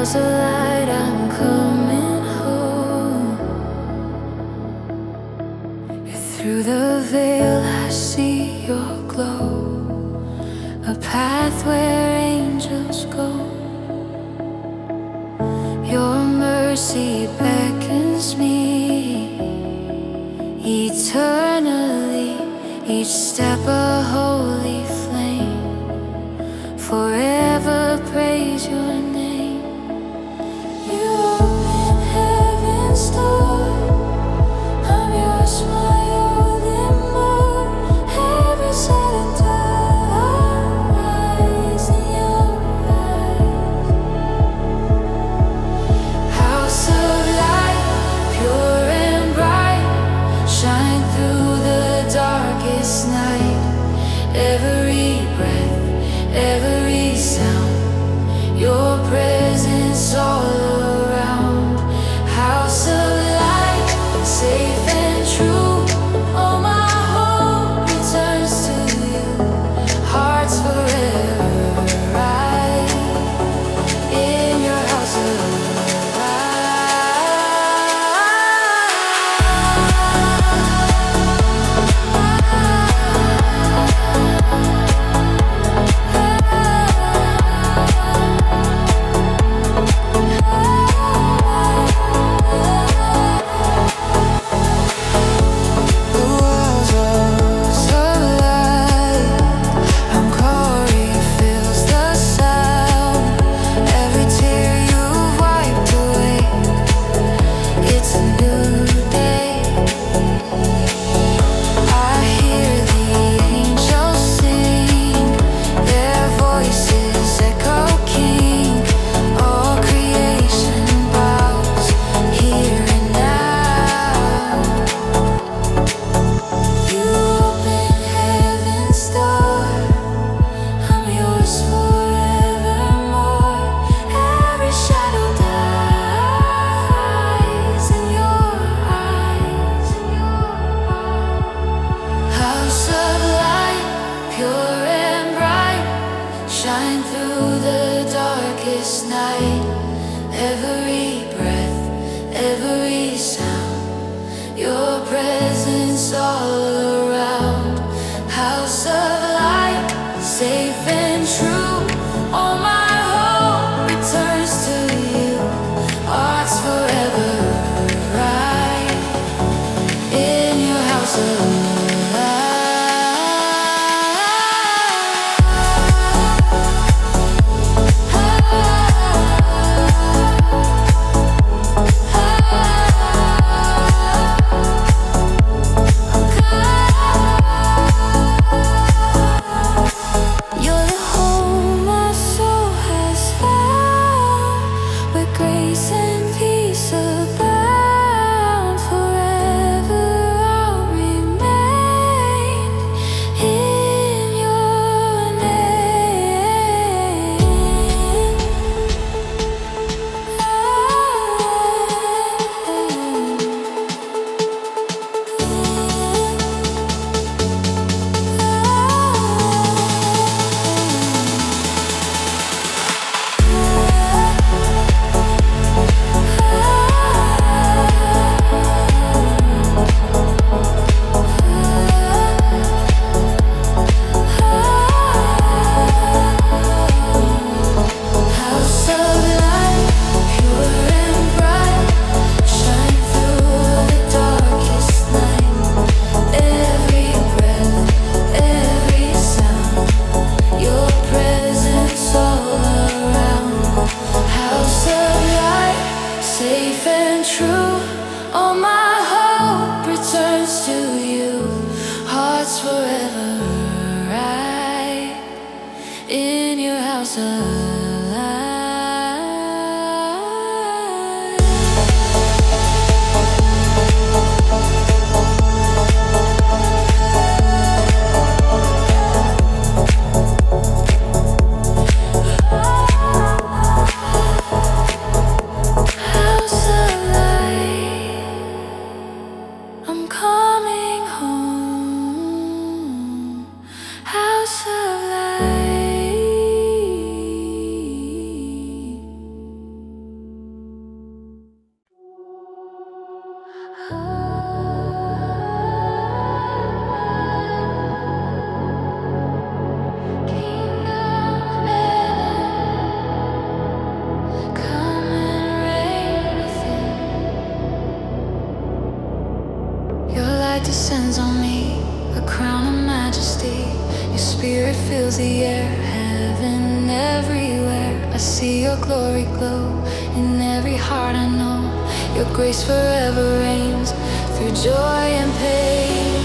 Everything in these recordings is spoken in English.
house of light, I'm coming home. Through the veil I see your glow, a path where angels go. Your mercy beckons me eternally, each step a holy flame. Forever praise your name. You open heaven's door, I'm yours, my only more. Every silent eyes in your eyes. House of light, pure and bright, shine through the darkest night. Every breath, every sound, your presence all around. House of light, safe and true, all my hope returns to you. Hearts forever right in your house of shine through the darkest night. Every breath, every sound, your presence all around. House of light, safe and true, all my hope returns to you. Hearts forever right in your house of forever right in your house alive. House of light, I'm coming home. House of light. your glory glow in every heart I know. Your grace forever reigns through joy and pain.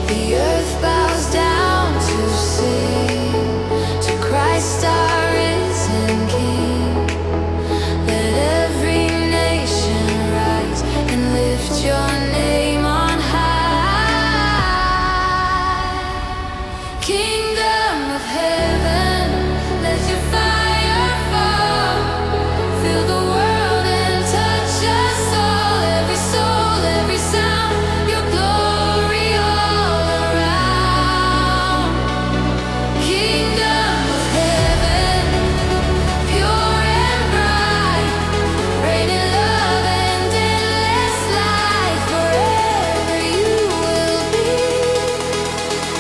The earth bows down to sing to Christ our risen King. Let every nation rise and lift your name on high. Kingdom of heaven, let your fire fall. Fill the world and touch us all. Every soul, every sound, your glory all around. Kingdom of heaven, pure and bright, reign in love and endless life. Forever you will be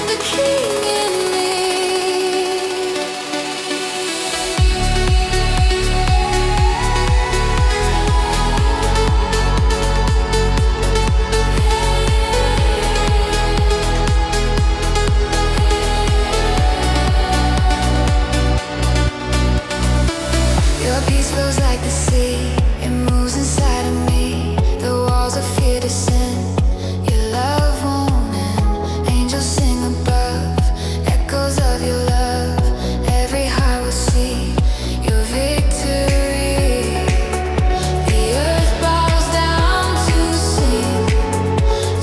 the King in me. Your peace flows like the sea, it moves inside of me. The walls of fear descend, your love won't end. Angels sing above, echoes of your love. Every heart will see your victory. The earth bows down to sing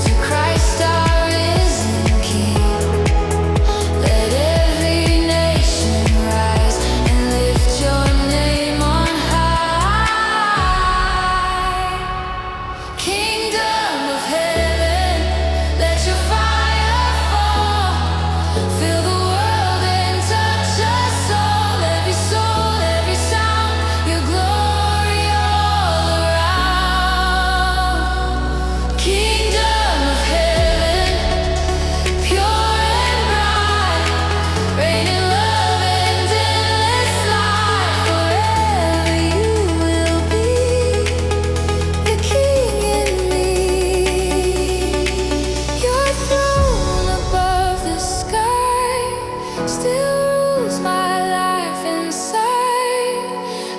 to Christ our risen King. Let every nation rise and lift your name on high. Kingdom of heaven, let your fire fall. Fill the world and touch us all. Every soul, every sound, your glory all around. Kingdom of heaven, pure and bright, reign in love and endless life. Forever you will be the King in me. Your throne above the sky still rules my life inside.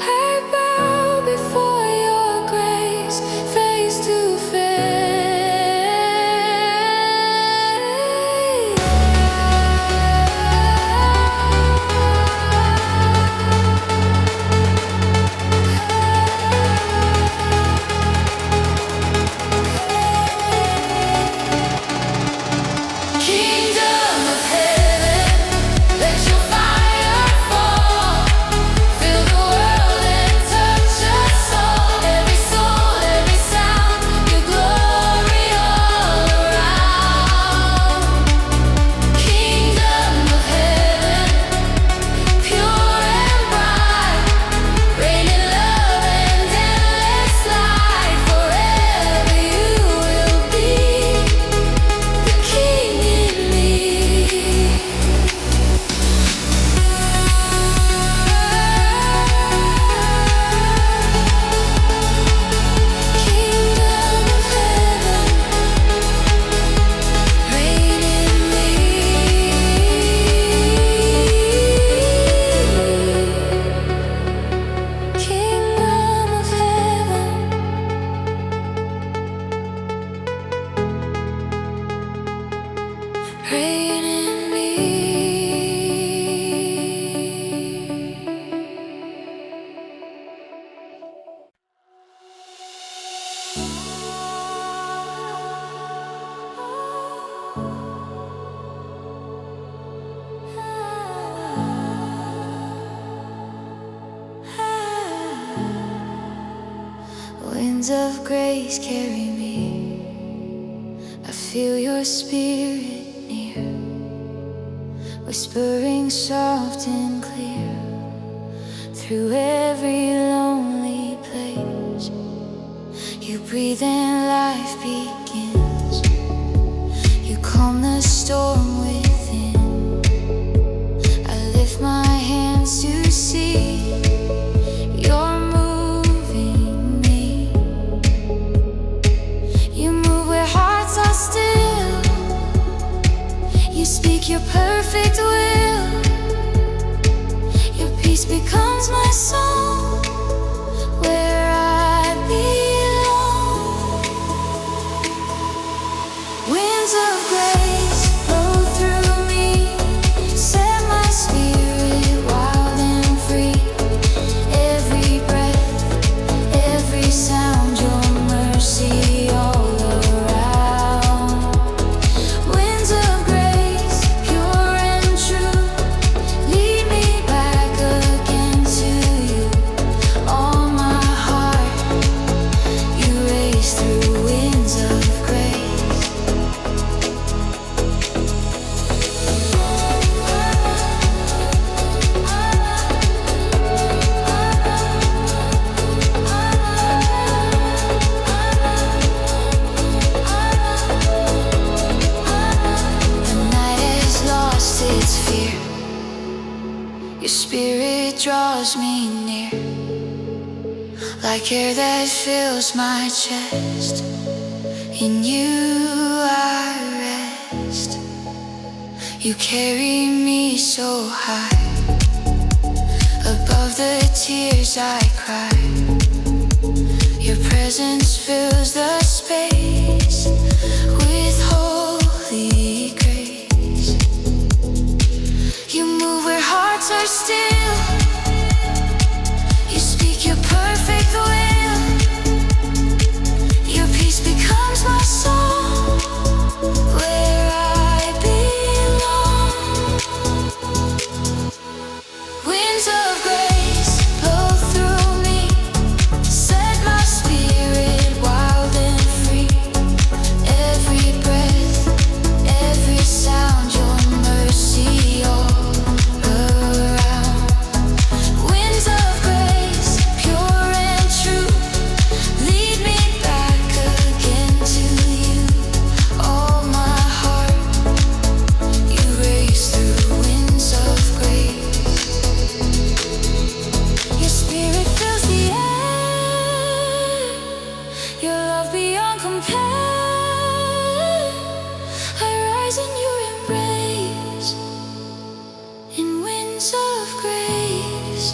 I bow before your grace, face to Kingdom of heaven, let your fire fall. Fill the world and touch us all. Every soul, every sound, your glory all around. Kingdom of heaven, pure and bright, reign in love and endless life. Forever you will be the King in me. Kingdom of heaven, reign in me. Kingdom of heaven, reign in me. Winds of grace carry me. I feel your spirit near, whispering soft and clear through every lonely place. You breathe and life begins. You calm the storm within. I lift my hands to see you're moving me. You move where hearts are still. You speak your perfect will. Your peace becomes my song. Your spirit draws me near, like air that fills my chest. In you I rest. You carry me so high, above the tears I cry. Your presence fills the space with holy grace. You move where hearts are still. You speak your perfect will. Your peace becomes my song, where I belong. Winds of grace blow through me, set my spirit wild and free. Every breath, every sound, your mercy all around. Winds of grace, pure and true, lead me back again to you. All my heart you raise through winds of grace. Your spirit fills the air, your love beyond compare. I rise in your embrace, in winds of grace.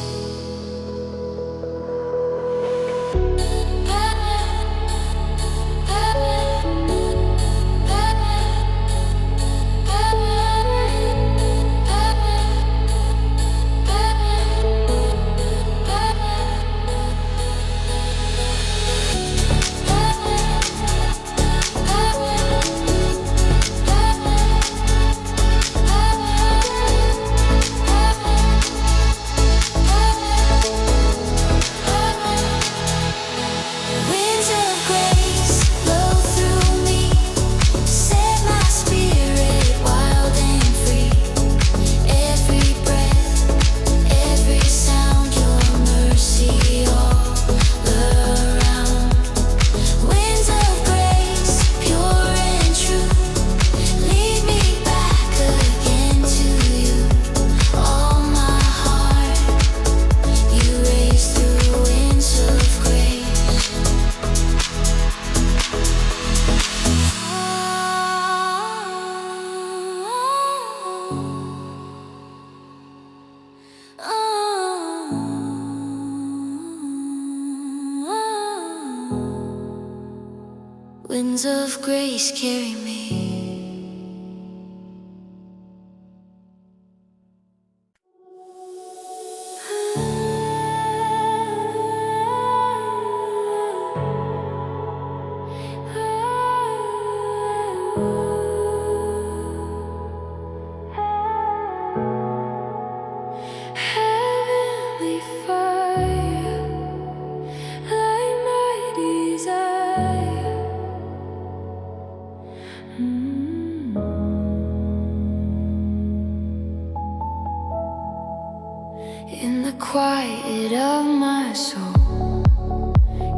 Winds of grace blow through me, set my spirit wild and free. Every breath, every sound, your mercy all around. Winds of grace, pure and true, lead me back again to you. All my heart you raise through winds of grace. Winds of grace carry me. Heavenly fire, light my desire. In the quiet of my soul,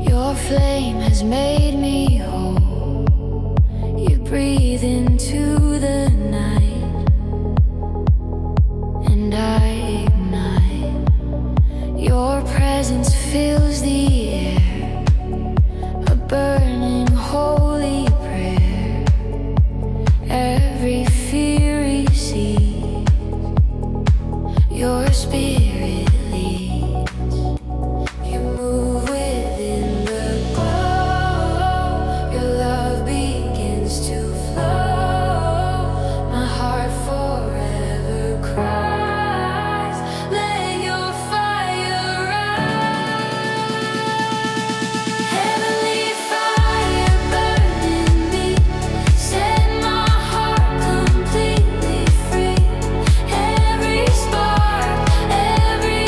your flame has made me whole. You breathe into the night, and I ignite. Your presence fills the air, a burning holy prayer. Every fear receives, your spirit leads. You move within the glow, your love begins to flow. My heart forever cries, let your fire rise. Heavenly fire burning me, set my heart completely free. Every spark, every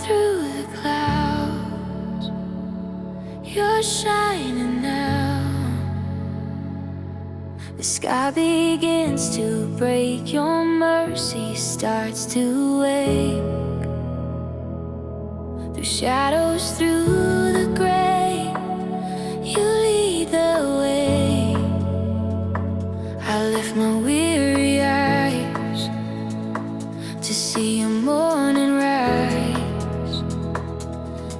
through the clouds, you're shining now. The sky begins to break, your mercy starts to wake. Through shadows, through the gray, you lead the way. I lift my weary eyes to see your morning rise.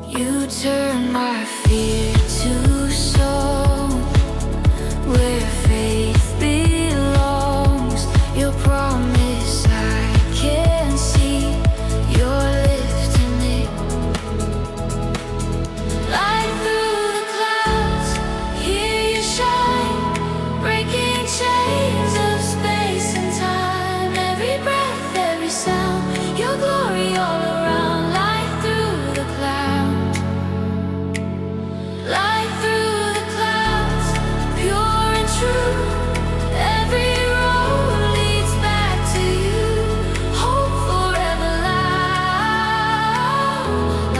You turn my fear to song, where faith belongs. Your promise I can see, you're lifting me. Light through the clouds, hear you shine, breaking chains of space and time. Every breath, every sound, your glory all around. Light through the clouds, light through the clouds, pure and true. Every road leads back to you, hope forever loud.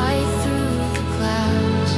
Light through the clouds.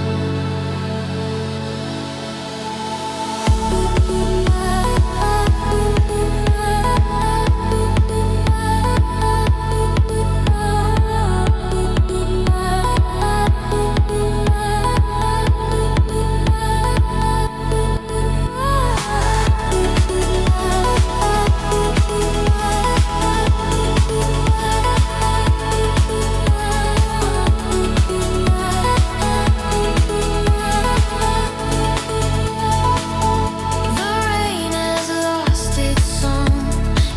The rain has lost its song,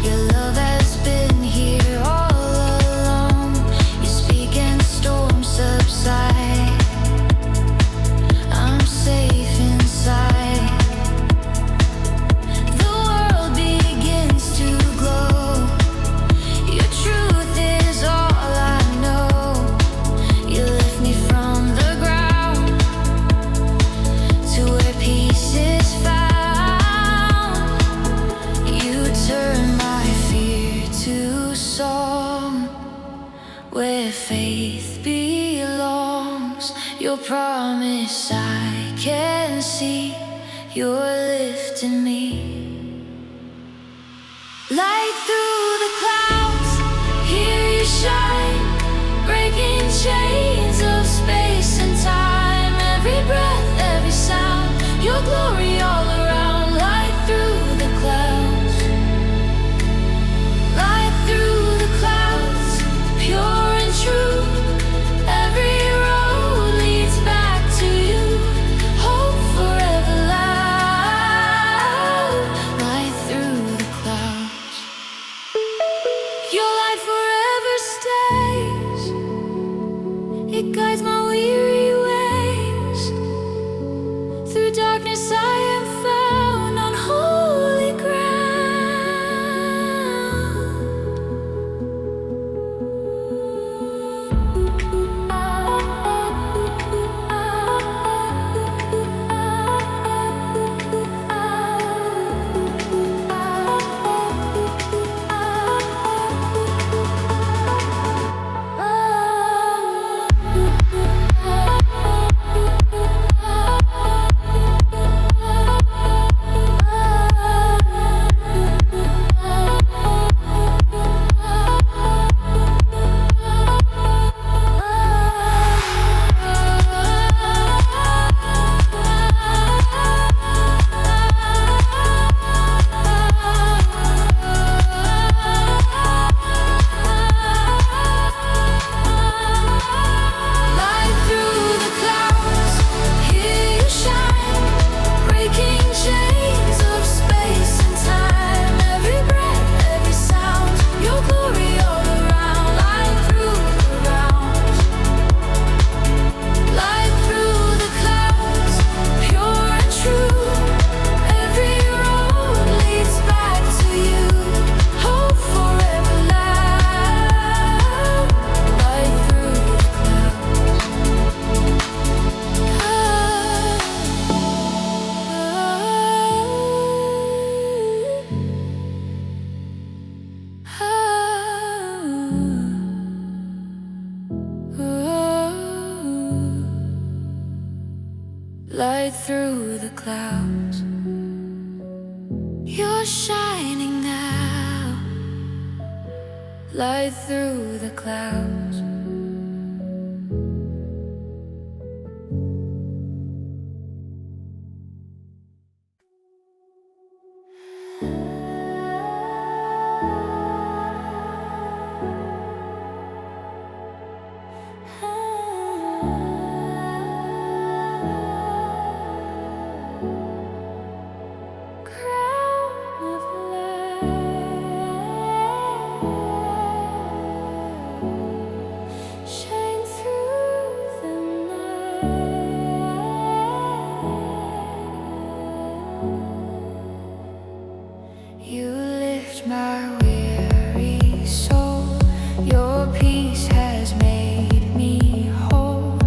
your love has been here all along. You speak and storms subside, I'm safe inside. The world begins to glow, your truth is all I know. You lift me from the ground to where peace is found. You turn my fear to song, where faith belongs. Your promise I can see, you're lifting me. Light through the clouds, hear you shine, breaking chains of space and time. Every breath, every sound, your glory all around. Light through the clouds, light through the clouds, pure and true. Every road leads back to you, hope forever loud. Light through the clouds. Your light forever stays, it guides my weary ways. Through darkness I am found on holy ground. light through the clouds. You're shining now, light through the clouds. You lift my weary soul. Your peace has made me whole.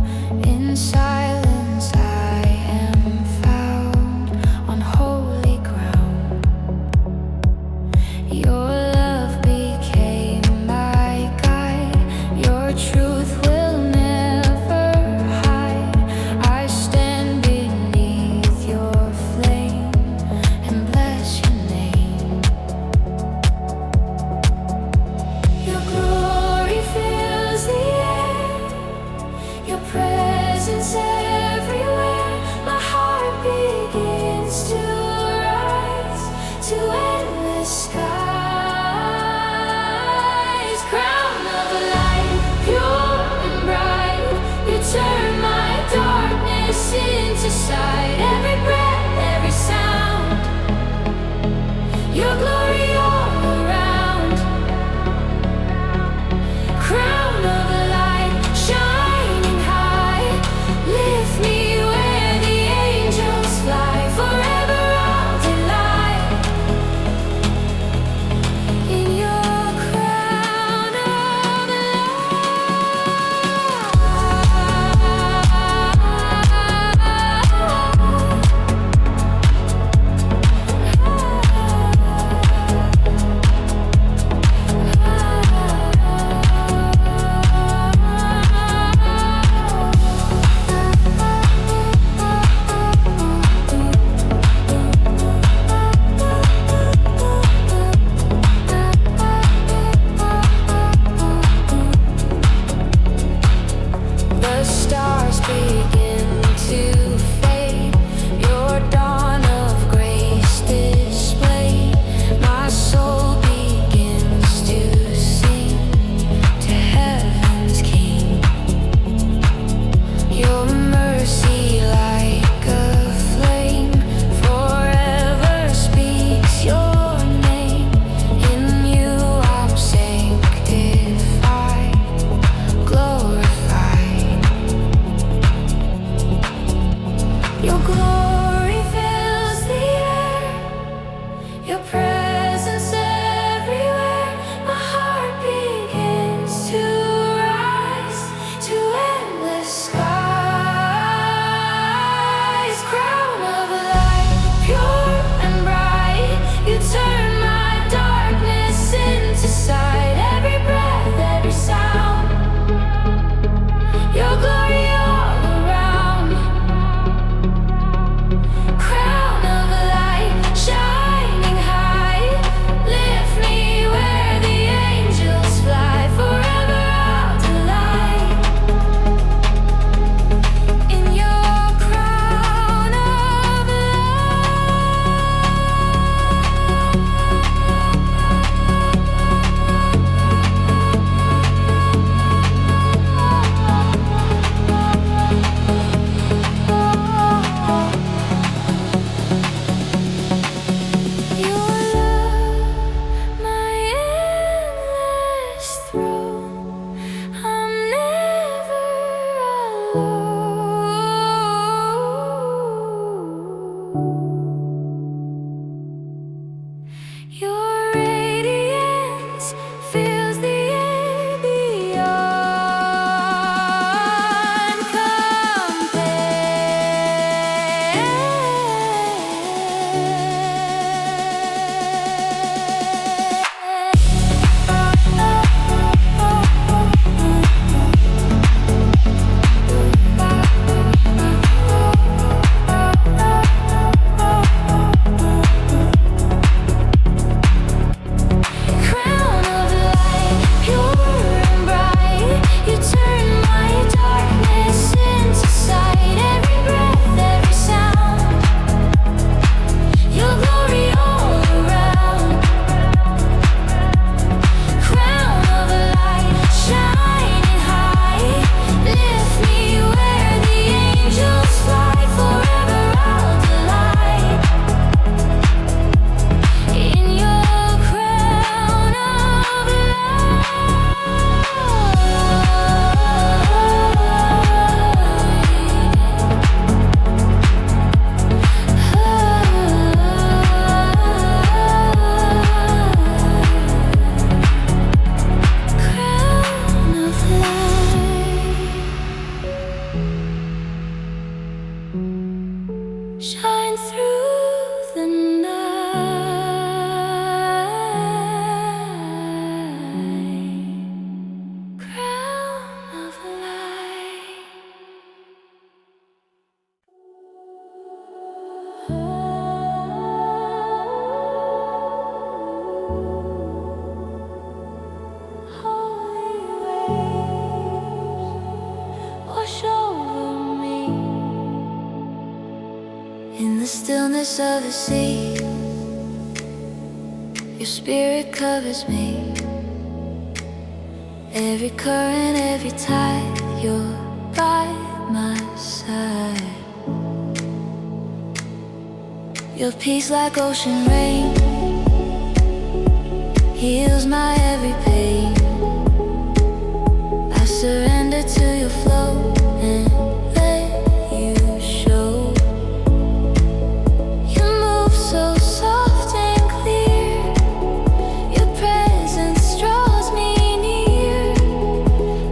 wash over me. In the stillness of the sea, your spirit covers me. Every current, every tide, you're by my side. Your peace like ocean rain heals my every pain. I surrender to your flow and let you show. You move so soft and clear. Your presence draws me near.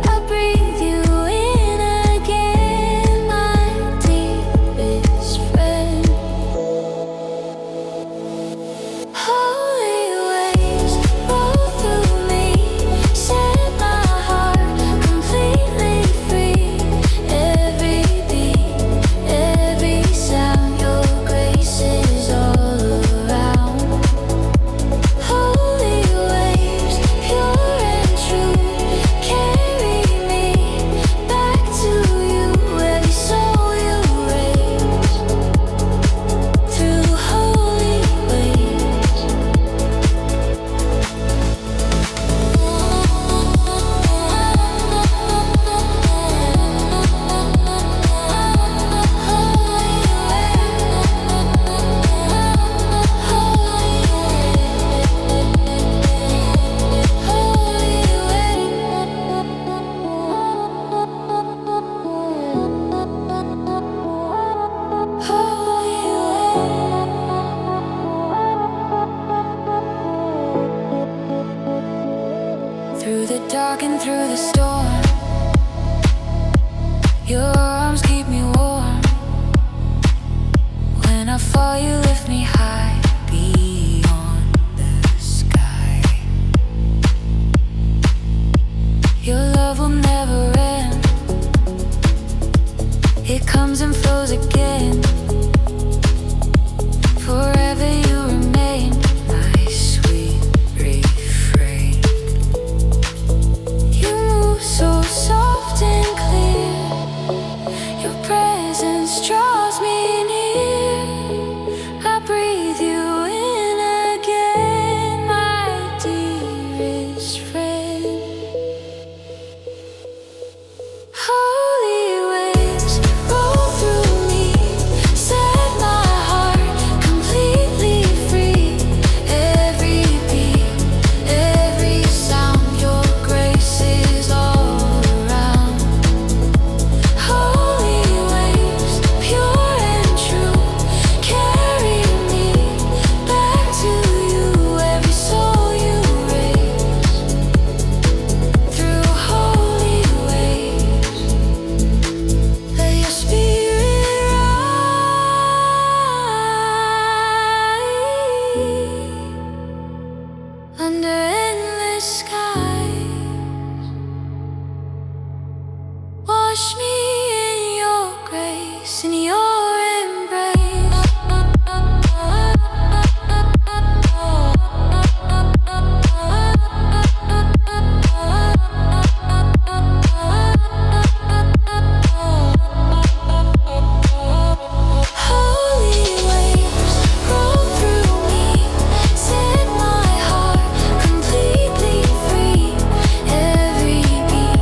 I breathe you in again, my dearest friend. Holy waves roll through me, set my heart completely free. Every beat, every sound, your grace is all around. Holy waves, pure and true, carry me back to you. Every soul you raise through holy waves. Through the dark and through the storm, your arms keep me warm. When I fall, you lift me high beyond the sky. Your love will never end. It comes and flows again. Forever you remain my sweet refrain. You move so soft and clear. Your presence draws me near. I breathe you in again, my dearest friend. Holy waves roll through me, set my heart completely free. Every beat, every sound, your grace is all around. Holy waves, pure and true, carry me back to you. Every soul you raise through holy waves. Let your spirit rise under endless skies. Wash me in your grace, in your embrace. Holy waves roll through me, set my heart completely free. Every beat,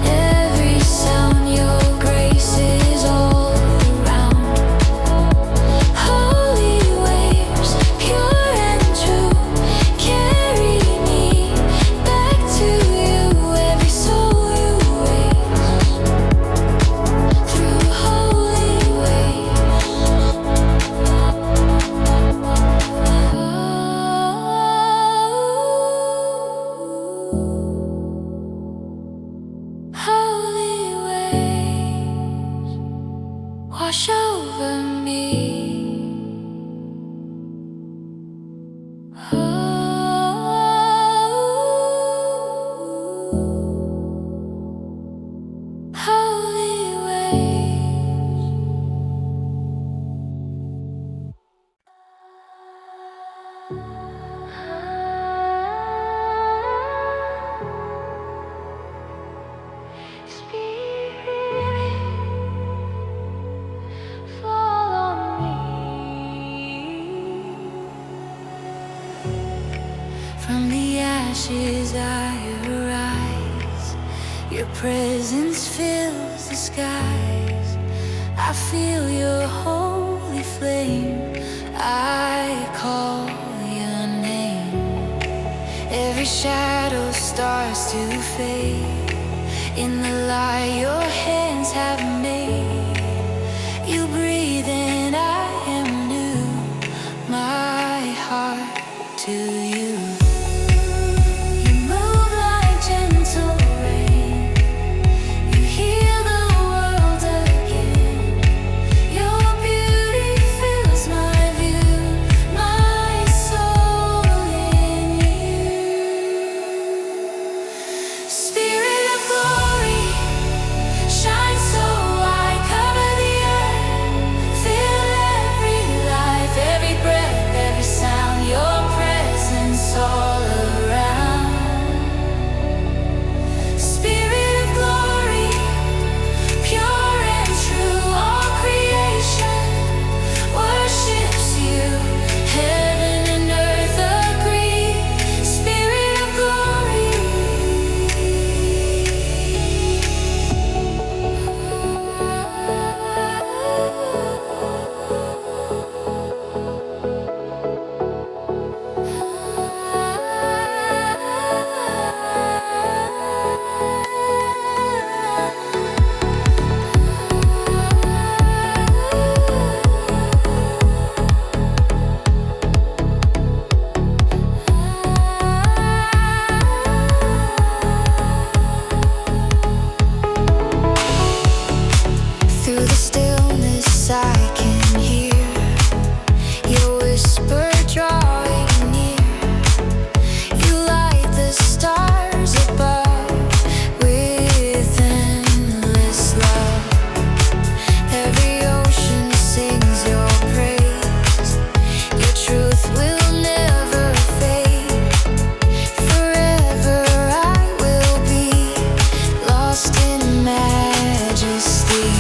every sound, your grace is all around. Holy waves, pure and true, carry me back to you. Every soul you raise through holy waves. Holy waves wash over me. Holy waves. Spirit presence fills the skies. I feel your holy flame. I call your name. Every shadow starts to fade in the light your hands have made. You breathe and I am new. My heart to you. You move like gentle rain. You heal the world again. Your beauty fills my view. My soul in you. Spirit of glory, shine so I cover the earth. Fill every life, every breath, every sound. Your presence all around. Spirit of glory, pure and true, all creation worships you. Heaven and earth agree. Spirit of glory. Through the stillness I can hear your whisper drawing near. You light the stars above with endless love. Every ocean sings your praise. Your truth will never fade. Forever I will be lost in majesty.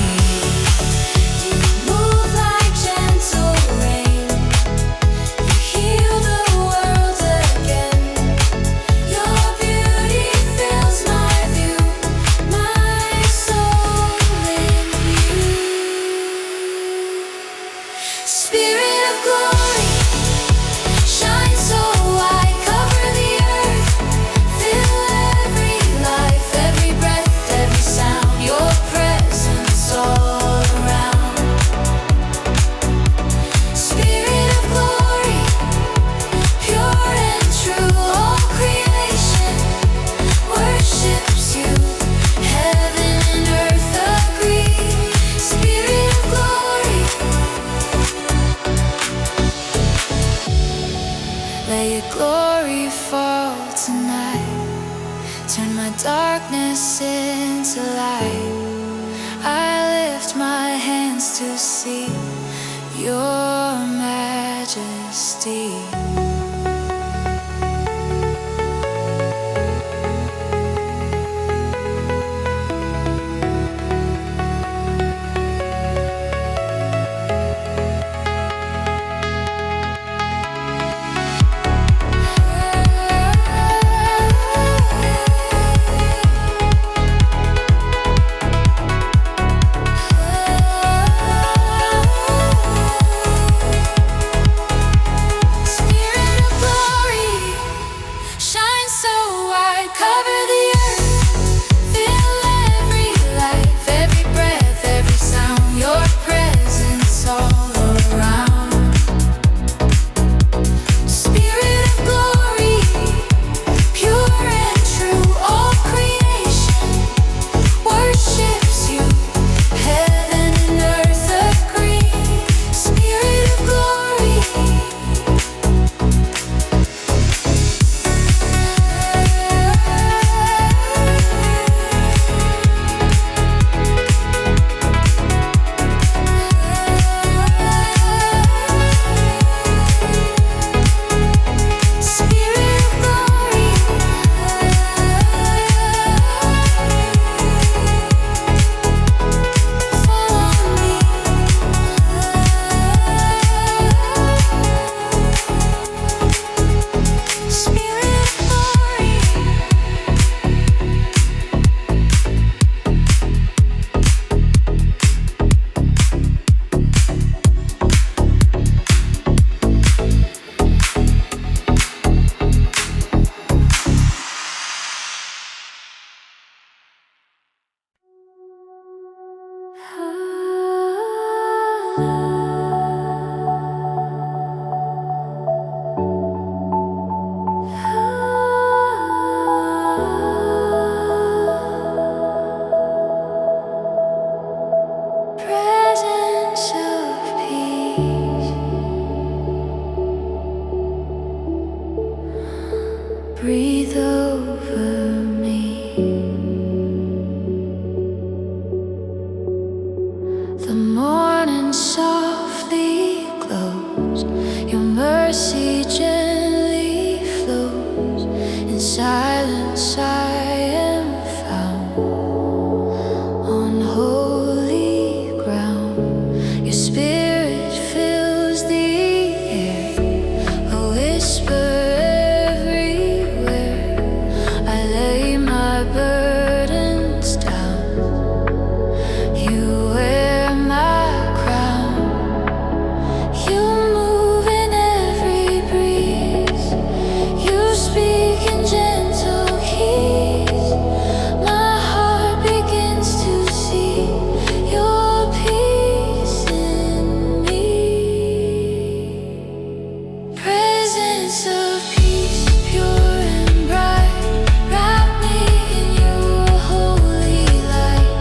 Move like gentle rain. You heal the world again. Your beauty fills my view. My soul in you. Spirit of glory, shine so I cover the earth. Fill every life, every breath, every sound. Your presence all around. Spirit of glory, pure and true, all creation worships you. Heaven and earth agree. Spirit of glory. Let your glory fall tonight. Turn my darkness into light. I lift my hands to see your majesty. Spirit The morning softly glows, your mercy gently flows. In silence I am found on holy ground. Your spirit fills the air, a whisper everywhere. I lay my burdens down, you wear my crown. You move in every breeze, you speak in gentle keys. My heart begins to see your peace in me. Presence of peace, pure and bright, wrap me in your holy light.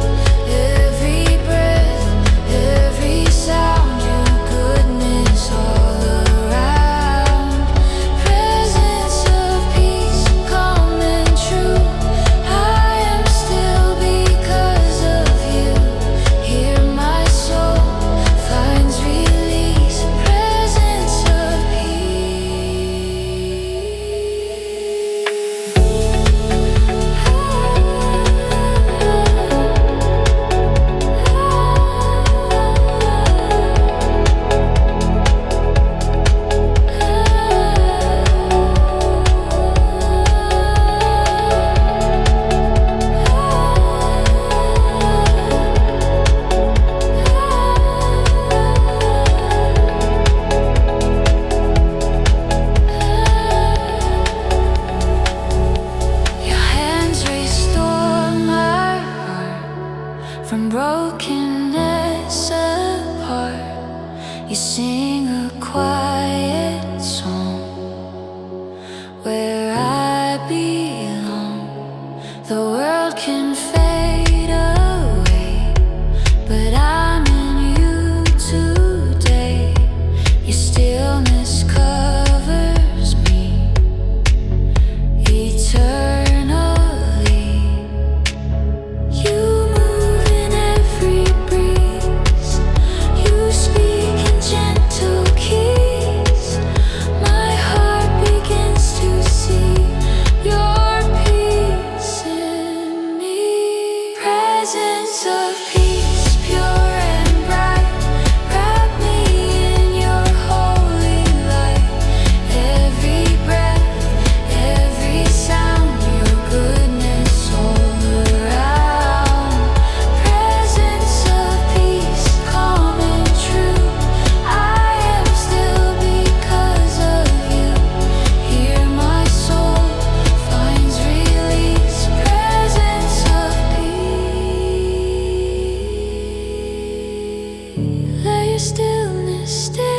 Every breath, every sound, your goodness all around. Presence of peace, calm and true. I am still because of you. Here my soul finds release. Presence of your hands restore my heart from brokenness apart. You sing a quiet song where I belong. The world can fade away, but I'm in you today. Your stillness covers me eternally. You move in every breeze, you speak in gentle keys. My heart begins to see your peace in me. Presence of peace, pure and bright, wrap me in your holy light. Every breath, every sound, your goodness all around. Presence of peace, calm and true. I am still because of you. Here my soul finds release. Presence of peace. Let your stillness stay.